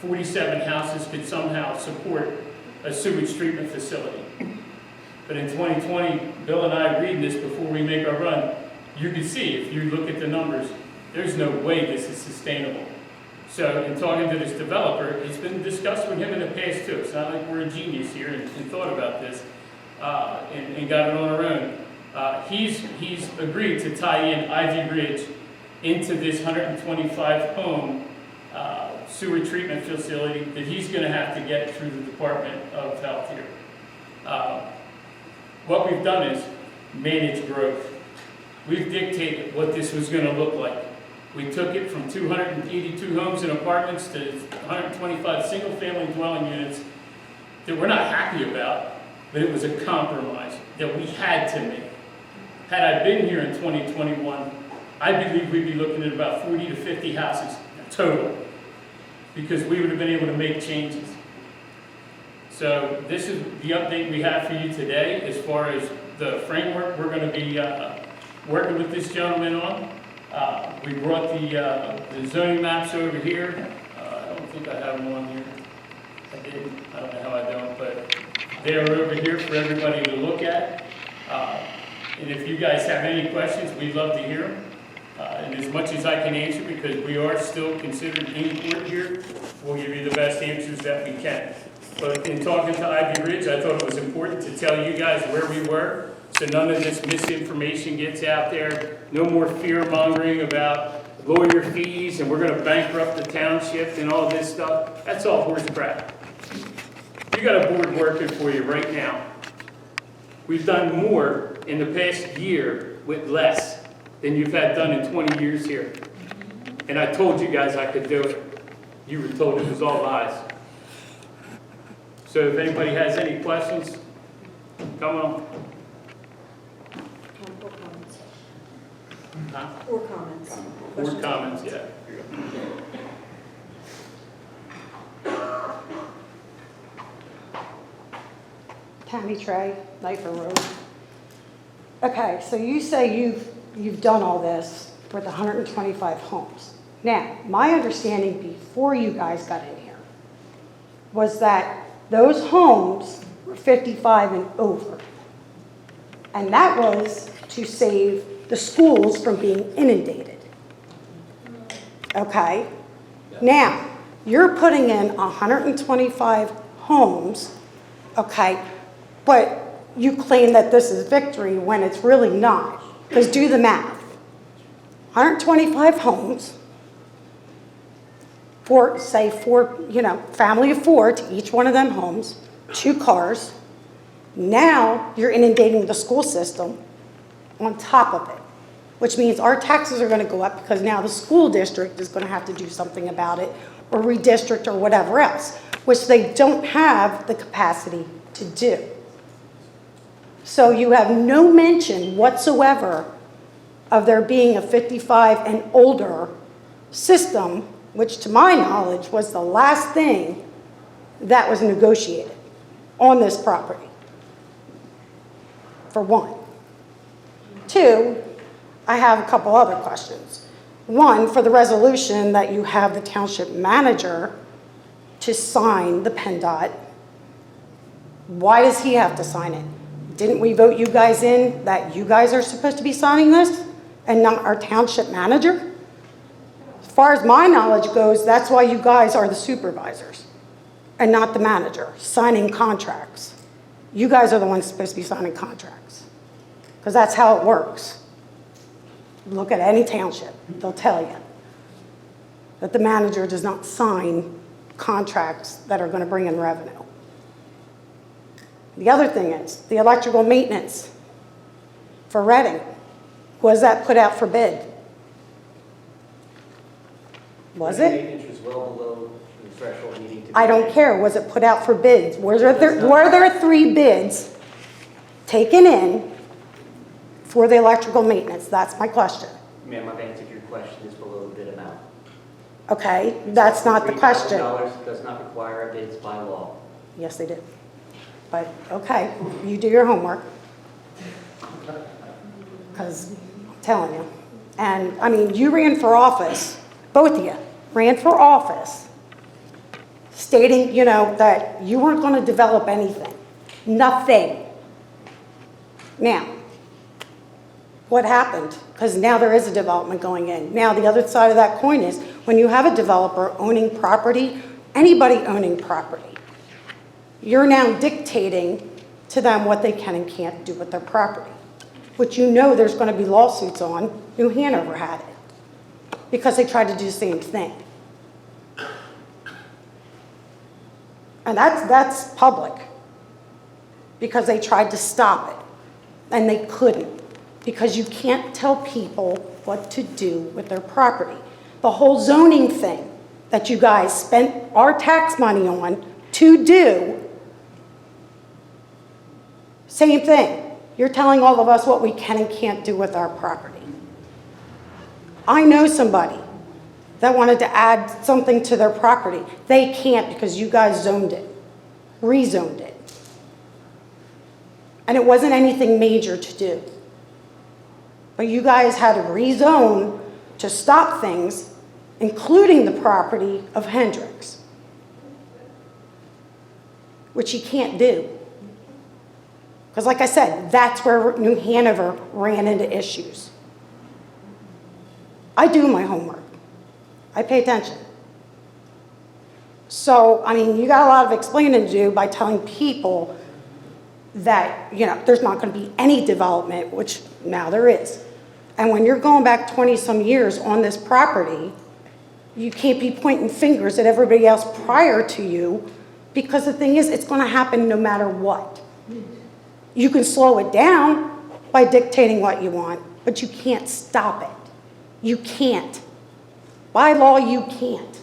47 houses could somehow support a sewage treatment facility. But in 2020, Bill and I agreed this before we make our run. You can see, if you look at the numbers, there's no way this is sustainable. So in talking to this developer, it's been discussed with him in the past too. It's not like we're a genius here and thought about this and got it on our own. He's agreed to tie in Ivy Ridge into this 125 home sewer treatment facility that he's going to have to get through the Department of Health here. What we've done is manage growth. We've dictated what this was going to look like. We took it from 282 homes and apartments to 125 single-family dwelling units that we're not happy about, but it was a compromise that we had to make. Had I been here in 2021, I believe we'd be looking at about 40 to 50 houses total, because we would have been able to make changes. So this is the update we have for you today as far as the framework we're going to be working with this gentleman on. We brought the zoning maps over here. I don't think I have them on here. I did. I don't know how I don't, but they're over here for everybody to look at. And if you guys have any questions, we'd love to hear them. And as much as I can answer, because we are still considered in court here, we'll give you the best answers that we can. But in talking to Ivy Ridge, I thought it was important to tell you guys where we were, so none of this misinformation gets out there. No more fear-mongering about lawyer fees and we're going to bankrupt the township and all this stuff. That's all horse crap. You got a board working for you right now. We've done more in the past year with less than you've had done in 20 years here. And I told you guys I could do it. You were told it was all lies. So if anybody has any questions, come on. Huh? Or comments. Or comments, yeah. Tammy Trey, Knifer Road. Okay, so you say you've done all this for the 125 homes. Now, my understanding before you guys got in here was that those homes were 55 and over. And that was to save the schools from being inundated. Okay? Now, you're putting in 125 homes, okay, but you claim that this is victory when it's really not. Because do the math. 125 homes, for, say, family of 4 to each one of them homes, 2 cars. Now you're inundating the school system on top of it, which means our taxes are going to go up because now the school district is going to have to do something about it or redistrict or whatever else, which they don't have the capacity to do. So you have no mention whatsoever of there being a 55 and older system, which to my knowledge was the last thing that was negotiated on this property, for one. 2, I have a couple other questions. 1, for the resolution that you have the township manager to sign the PennDOT, why does he have to sign it? Didn't we vote you guys in that you guys are supposed to be signing this and not our township manager? As far as my knowledge goes, that's why you guys are the supervisors and not the manager, signing contracts. You guys are the ones supposed to be signing contracts because that's how it works. Look at any township, they'll tell you that the manager does not sign contracts that are going to bring in revenue. The other thing is the electrical maintenance for Reading. Was that put out for bid? Was it? Maintenance was well below the threshold needing to be. I don't care. Was it put out for bids? Were there 3 bids taken in for the electrical maintenance? That's my question. Ma'am, I've answered your question. It's below the bid amount. Okay, that's not the question. $3,000 does not require bids by law. Yes, they did. But, okay, you do your homework. Because I'm telling you. And, I mean, you ran for office, both of you ran for office stating, that you weren't going to develop anything. Nothing. Now, what happened? Because now there is a development going in. Now, the other side of that coin is when you have a developer owning property, anybody owning property, you're now dictating to them what they can and can't do with their property, which there's going to be lawsuits on. New Hanover had it because they tried to do the same thing. And that's public because they tried to stop it and they couldn't, because you can't tell people what to do with their property. The whole zoning thing that you guys spent our tax money on to do, same thing. You're telling all of us what we can and can't do with our property. I know somebody that wanted to add something to their property. They can't because you guys zoned it, rezoned it. And it wasn't anything major to do. But you guys had to rezone to stop things, including the property of Hendricks, which you can't do. Because like I said, that's where New Hanover ran into issues. I do my homework. I pay attention. So, you got a lot of explaining to do by telling people that, there's not going to be any development, which now there is. And when you're going back 20-some years on this property, you can't be pointing fingers at everybody else prior to you, because the thing is, it's going to happen no matter what. You can slow it down by dictating what you want, but you can't stop it. You can't. By law, you can't.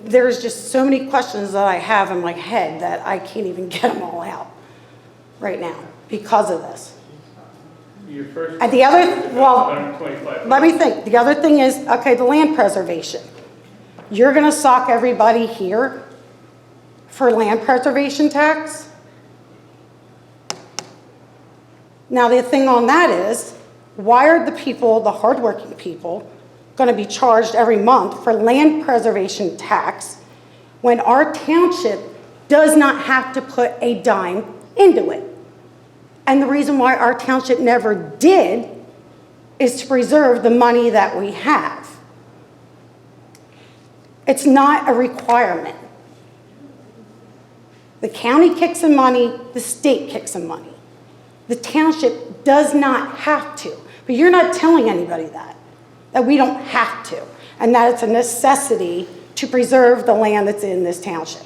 There's just so many questions that I have in my head that I can't even get them all out right now because of this. Your first And the other, well, 125. let me think. The other thing is, okay, the land preservation. You're going to sock everybody here for land preservation tax? Now, the thing on that is, why are the people, the hardworking people, going to be charged every month for land preservation tax when our township does not have to put a dime into it? And the reason why our township never did is to preserve the money that we have. It's not a requirement. The county kicks in money, the state kicks in money. The township does not have to. But you're not telling anybody that we don't have to, and that it's a necessity to preserve the land that's in this township,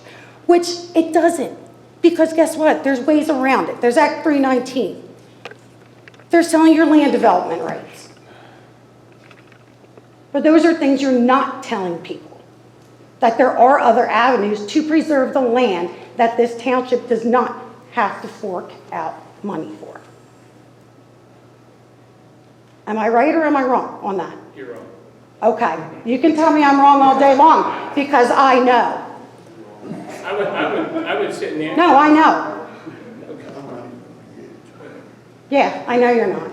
which it doesn't. Because guess what? There's ways around it. There's Act 319. They're selling your land development rights. But those are things you're not telling people, that there are other avenues to preserve the land that this township does not have to fork out money for. Am I right or am I wrong on that? You're wrong. Okay, you can tell me I'm wrong all day long because I know. I would sit in there. No, I know. Yeah, I know you're not.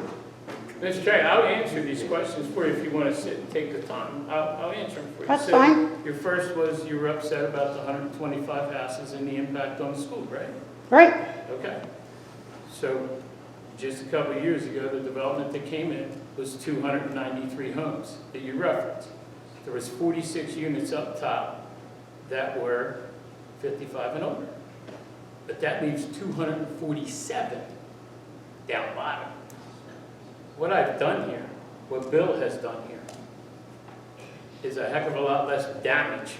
Mr. Chair, I'll answer these questions for you if you want to sit and take the time. I'll answer them for you. That's fine. Your first was you were upset about the 125 houses and the impact on the school, right? Right? Okay. So just a couple of years ago, the development that came in was 293 homes that you referenced. There was 46 units up top that were 55 and older. But that leaves 247 down bottom. What I've done here, what Bill has done here, is a heck of a lot less damage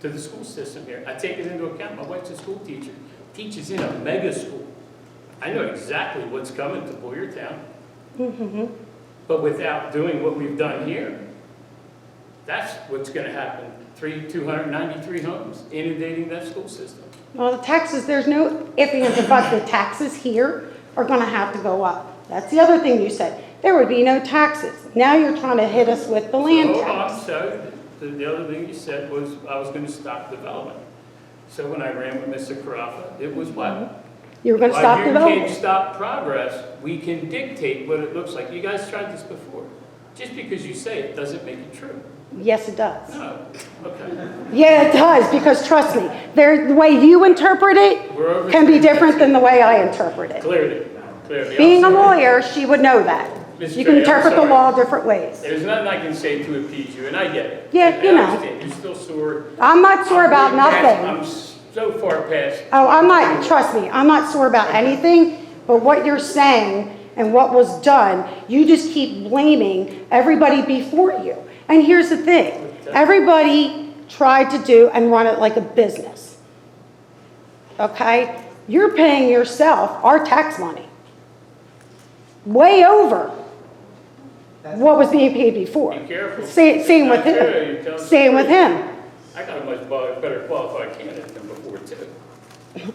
to the school system here. I take it into account. My wife's a school teacher, teaches in a mega school. I know exactly what's coming to Boyertown. Mm-hmm. But without doing what we've done here, that's what's going to happen. 293 homes inundating that school system. Well, the taxes, there's no ifs, ands, or buts. The taxes here are going to have to go up. That's the other thing you said. There would be no taxes. Now you're trying to hit us with the land tax. So the other thing you said was I was going to stop development. So when I ran with Mr. Carafa, it was what? You were going to stop You development. can't stop progress. We can dictate what it looks like. You guys tried this before. Just because you say it doesn't make it true. Yes, it does. No, okay. Yeah, it does, because trust me, the way you interpret it can be different than the way I interpret it. Clearly. Being a lawyer, she would know that. Ms. You can Trey, I'm interpret the sorry. law different ways. There's nothing I can say to appease you, and I get it. Yeah, And you I know. understand. You're still sore. I'm not sore about nothing. I'm so far past. Oh, I'm not, trust me, I'm not sore about anything, but what you're saying and what was done, you just keep blaming everybody before you. And here's the thing, everybody tried to do and run it like a business. Okay? You're paying yourself our tax money. Way over what was being paid before. Be careful. Same with Not true. You're him. telling Same the with truth. him. I got a much better qualified candidate than before, too.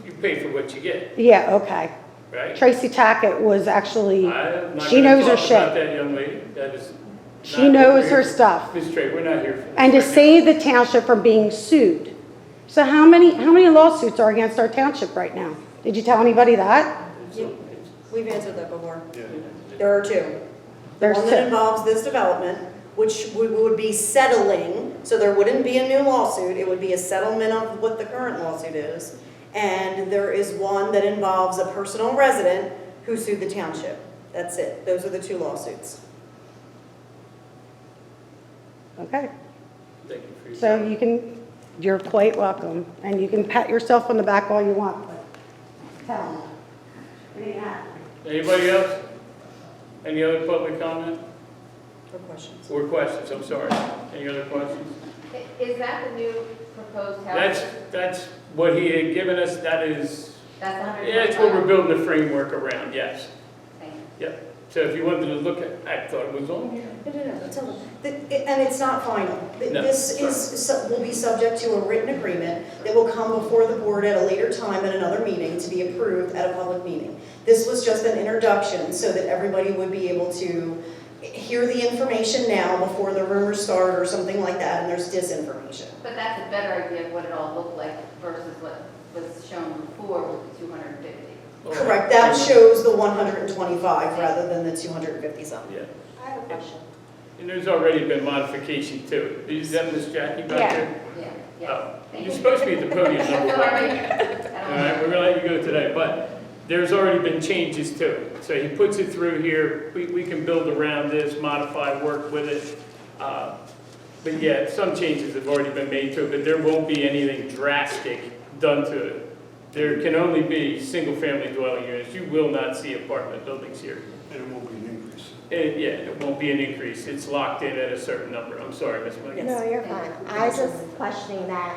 You pay for what you get, Yeah, okay. right? Tracy Tackett was actually, I'm not she gonna knows her talk about shit. that young lady. That is She not knows what her we're- stuff. Ms. Trey, we're not here for this. And to right now. save the township from being sued. So how many lawsuits are against our township right now? Did you tell anybody that? We've answered that before. There are two. There's One that two. involves this development, which we would be settling, so there wouldn't be a new lawsuit, it would be a settlement of what the current lawsuit is. And there is one that involves a personal resident who sued the township. That's it. Those are the two lawsuits. Okay. Thank you for your So time. you're quite welcome. And you can pat yourself on the back all you want, but tell them. It ain't happening. Anybody else? Any other public comment For questions. or questions? I'm sorry. Any other questions? Is that the new proposed house? That's what he had given us. That is, That's 100. yeah, it's what we're building the framework around, yes. Thank you. Yep. So if you wanted to look at, I thought it was on here. No, tell them. And it's not final. No, This will be subject to a written agreement that will come before the board at a later time at another meeting to be approved at a public meeting. This was just an introduction so that everybody would be able to hear the information now before the rumors start or something like that, and there's disinformation. But that's a better idea of what it all looked like versus what was shown before with the 250. Correct, that shows the 125 rather than the 250 something. Yeah. I have a question. And there's already been modification to it. Is that Miss Jackie back Yeah. there? Yeah, Oh, Thank you're you. supposed to be at the podium, number one. All I right, don't we're gonna let you go today, but there's already been changes to it. So he puts it through here, we can build around this, modify, work with it. But yeah, some changes have already been made to it, but there won't be anything drastic done to it. There can only be single-family dwelling units. You will not see apartment buildings here. And it won't be an increase. Yeah, it won't be an increase. It's locked in at a certain number. I'm sorry, Ms. McGee. No, you're fine. I was just questioning that,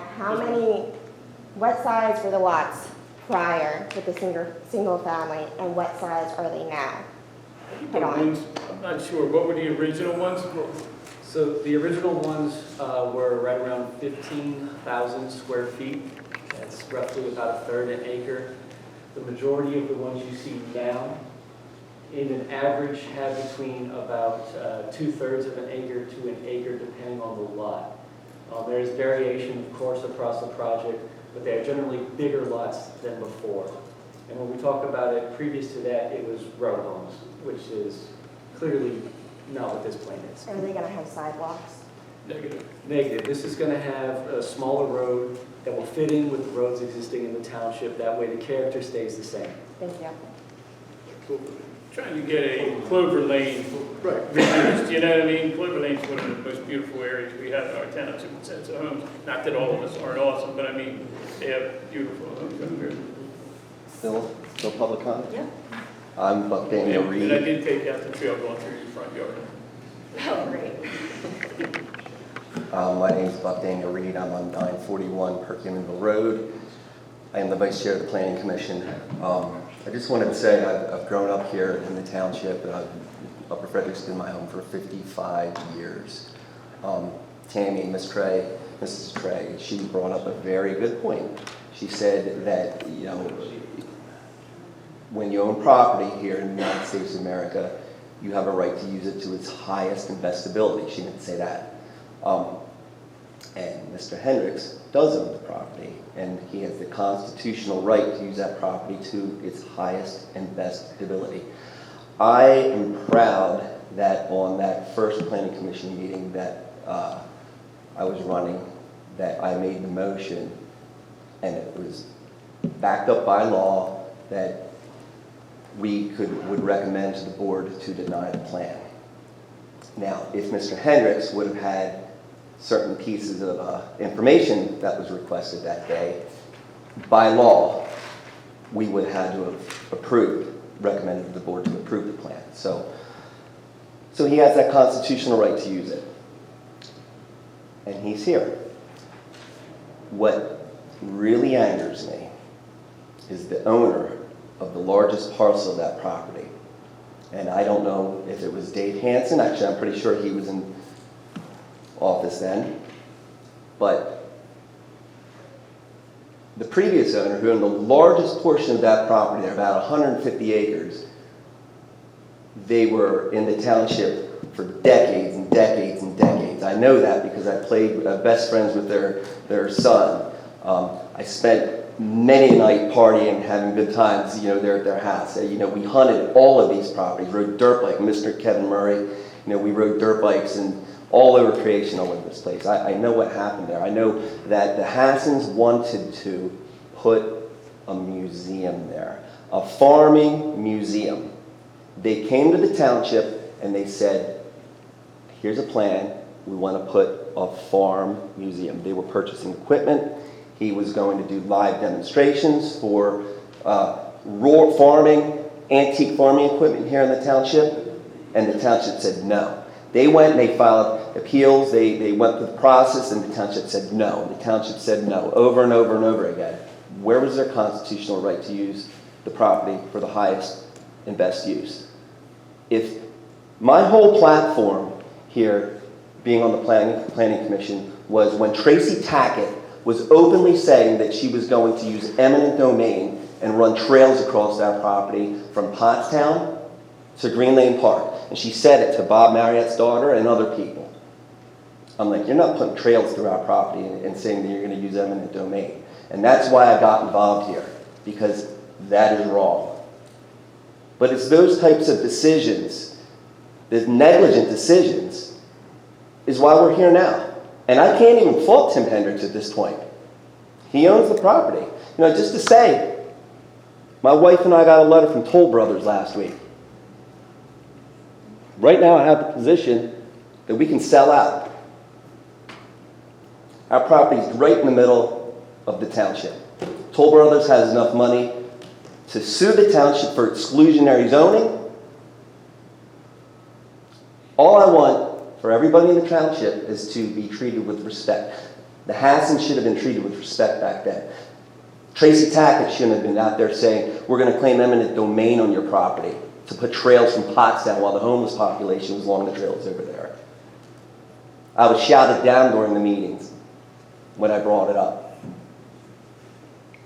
what size were the lots prior with the single family, and what size are they now? The ones, I'm not sure. What were the original ones? So the original ones were right around 15,000 square feet. That's roughly about a third an acre. The majority of the ones you see now, in an average, have between about 2/3 of an acre to an acre, depending on the lot. There's variation, of course, across the project, but they are generally bigger lots than before. And when we talk about it, previous to that, it was row homes, which is clearly not what this plan is. Are they gonna have sidewalks? Negative. Negative. This is going to have a smaller road that will fit in with the roads existing in the township. That way the character stays the same. Thank you. Trying to get a Clover Lane reduced, you know what I mean? Clover Lane's one of the most beautiful areas we have in our township in sense of homes. Not that all of us aren't awesome, but I mean, they have beautiful homes over here. Still public comment? Yeah. I'm Buck Daniel And I Reed. did take out the trail going through your front yard. Oh, great. My name is Buck Daniel Reed. I'm on 941 Perkinsville Road. I am the Vice Chair of the Planning Commission. I just wanted to say I've grown up here in the township. Upper Frederick's been my home for 55 years. Tammy, Mrs. Trey, she brought up a very good point. She said that, you know, when you own property here in the United States of America, you have a right to use it to its highest and best ability. She didn't say that. And Mr. Hendricks does own the property, and he has the constitutional right to use that property to its highest and best ability. I am proud that on that first planning commission meeting that I was running that I made the motion, and it was backed up by law that would recommend to the board to deny the plan. Now, if Mr. Hendricks would have had certain pieces of information that was requested that day, by law, we would have had to have recommended to the board to approve the plan. So he has that constitutional right to use it. And he's here. What really angers me is the owner of the largest parcel of that property. And I don't know if it was Dave Hansen, actually I'm pretty sure he was in office then, but the previous owner, who owned the largest portion of that property, about 150 acres, they were in the township for decades and decades and decades. I know that because I played best friends with their son. I spent many a night partying, having good times, there at their house. We hunted all of these properties, rode dirt bike. Mr. Kevin Murray, we rode dirt bikes and all over creation all over this place. I know what happened there. I know that the Hassens wanted to put a museum there, a farming museum. They came to the township and they said, here's a plan, we want to put a farm museum. They were purchasing equipment. He was going to do live demonstrations for raw farming, antique farming equipment here in the township, and the township said no. They went and they filed appeals, they went through the process, and the township said no. The township said no, over and over and over again. Where was their constitutional right to use the property for the highest and best use? If my whole platform here, being on the planning commission, was when Tracy Tackett was openly saying that she was going to use eminent domain and run trails across that property from Pottstown to Green Lane Park. And she said it to Bob Marriott's daughter and other people. I'm like, you're not putting trails through our property and saying that you're going to use eminent domain. And that's why I got involved here, because that is wrong. But it's those types of decisions, the negligent decisions, is why we're here now. And I can't even fault Tim Hendricks at this point. He owns the property. Just to say, my wife and I got a letter from Toll Brothers last week. Right now I have the position that we can sell out. Our property is right in the middle of the township. Toll Brothers has enough money to sue the township for exclusionary zoning. All I want for everybody in the township is to be treated with respect. The Hassens should have been treated with respect back then. Tracy Tackett shouldn't have been out there saying, we're going to claim eminent domain on your property to put trails from Pottstown while the homeless population was along the trails over there. I was shouted down during the meetings when I brought it up.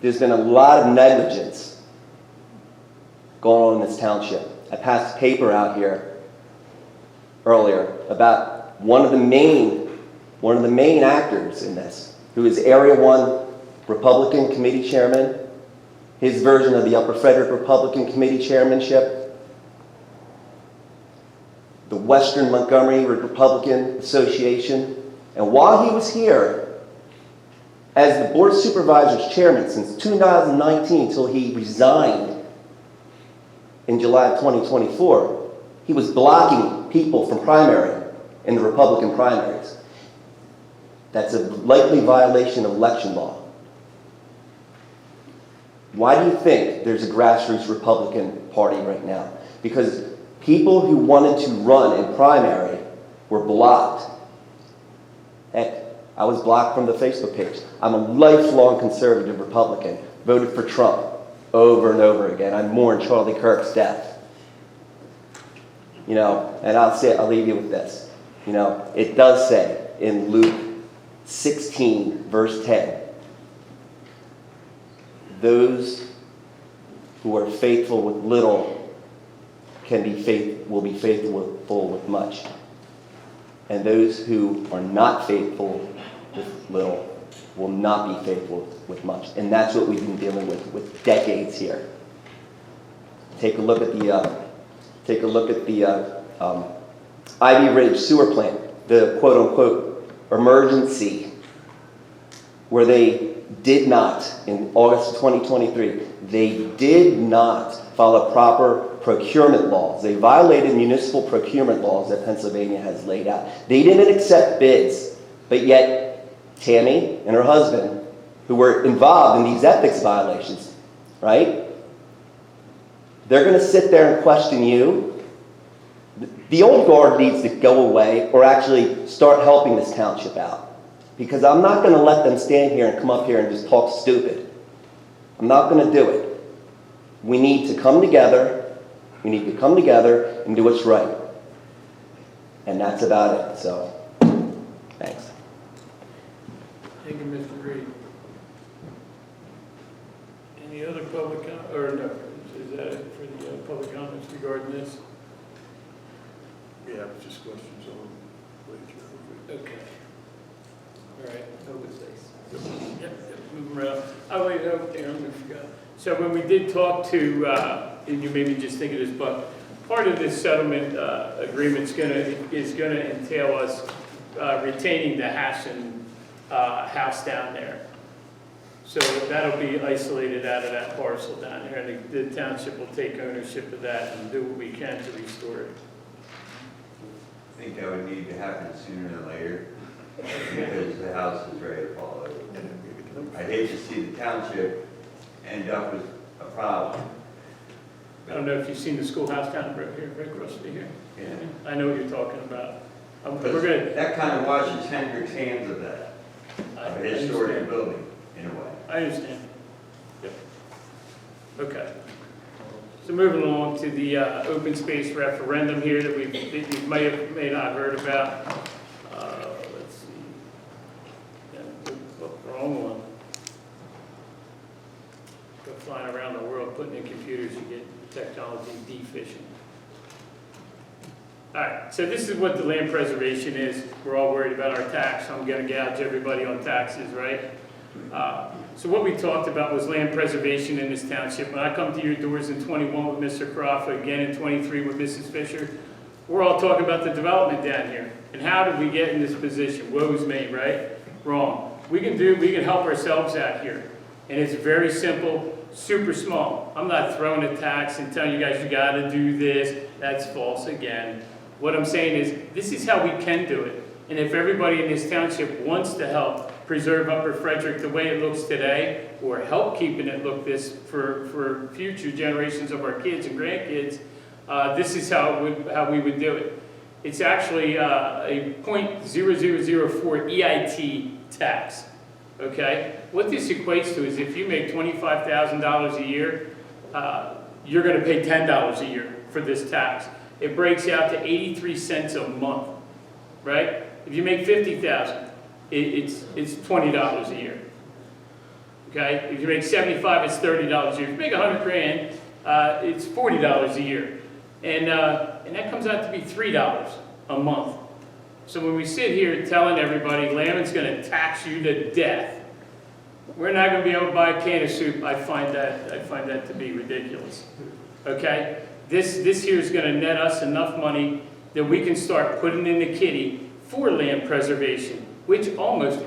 There's been a lot of negligence going on in this township. I passed a paper out here earlier about one of the main actors in this, who is Area 1 Republican Committee Chairman, his version of the Upper Frederick Republican Committee Chairmanship, the Western Montgomery Republican Association. And while he was here as the Board of Supervisors Chairman since 2019 till he resigned in July of 2024, he was blocking people from primary in the Republican primaries. That's a likely violation of election law. Why do you think there's a grassroots Republican Party right now? Because people who wanted to run in primary were blocked. Heck, I was blocked from the Facebook page. I'm a lifelong conservative Republican, voted for Trump over and over again. I mourn Charlie Kirk's death. And I'll leave you with this. It does say in Luke 16, verse 10, those who are faithful with little will be faithful with much. And those who are not faithful with little will not be faithful with much. And that's what we've been dealing with decades here. Take a look at the Ivy Ridge sewer plant, the quote-unquote emergency where they did not, in August of 2023, they did not follow proper procurement laws. They violated municipal procurement laws that Pennsylvania has laid out. They didn't accept bids, but yet Tammy and her husband, who were involved in these ethics violations, right? They're going to sit there and question you. The old guard needs to go away or actually start helping this township out. Because I'm not going to let them stand here and come up here and just talk stupid. I'm not going to do it. We need to come together. We need to come together and do what's right. And that's about it. So, thanks. Thank you, Mr. Reed. Any other public, or no, is that it for the public comments regarding this? Yeah, it's just questions on Blantrye. Okay. All right. Open space. Yep, moving around. Oh, wait, oh, damn, I forgot. So when we did talk to, and you made me just think of this, but part of this settlement agreement is gonna entail us retaining the Hassan house down there. So that'll be isolated out of that parcel down there, and the township will take ownership of that and do what we can to restore it. I think that would need to happen sooner than later, because the house is ready to fall over. I hate to see the township end up with a problem. I don't know if you've seen the schoolhouse down right here, right across from here. Yeah. I know what you're talking about. But We're gonna. that kind of washes Hendrick's hands of that, of a historic understand. building, in a way. I understand. Yep. Okay. So moving along to the open space referendum here that you may not have heard about. Let's see. Yeah, wrong one. Go flying around the world putting in computers, you get technology deficient. All right, so this is what the land preservation is. We're all worried about our tax. I'm going to gouge everybody on taxes, right? So what we talked about was land preservation in this township. When I come to your doors in 21 with Mr. Crawford, again in 23 with Mrs. Fisher, we're all talking about the development down here. And how did we get in this position? Woe's me, right? Wrong. We can help ourselves out here. And it's very simple, super small. I'm not throwing a tax and telling you guys you got to do this. That's false again. What I'm saying is this is how we can do it. And if everybody in this township wants to help preserve Upper Frederick the way it looks today, or help keeping it look this for future generations of our kids and grandkids, this is how we would do it. It's actually a 0.0004 EIT tax. Okay? What this equates to is if you make $25,000 a year, you're going to pay $10 a year for this tax. It breaks out to 83 cents a month, right? If you make $50,000, it's $20 a year. Okay? If you make 75, it's $30 a year. If you make 100 grand, it's $40 a year, and that comes out to be $3 a month. So when we sit here telling everybody Lamon's going to tax you to death, we're not going to be able to buy a can of soup. I find that to be ridiculous. Okay? This here is going to net us enough money that we can start putting in the kitty for land preservation, which almost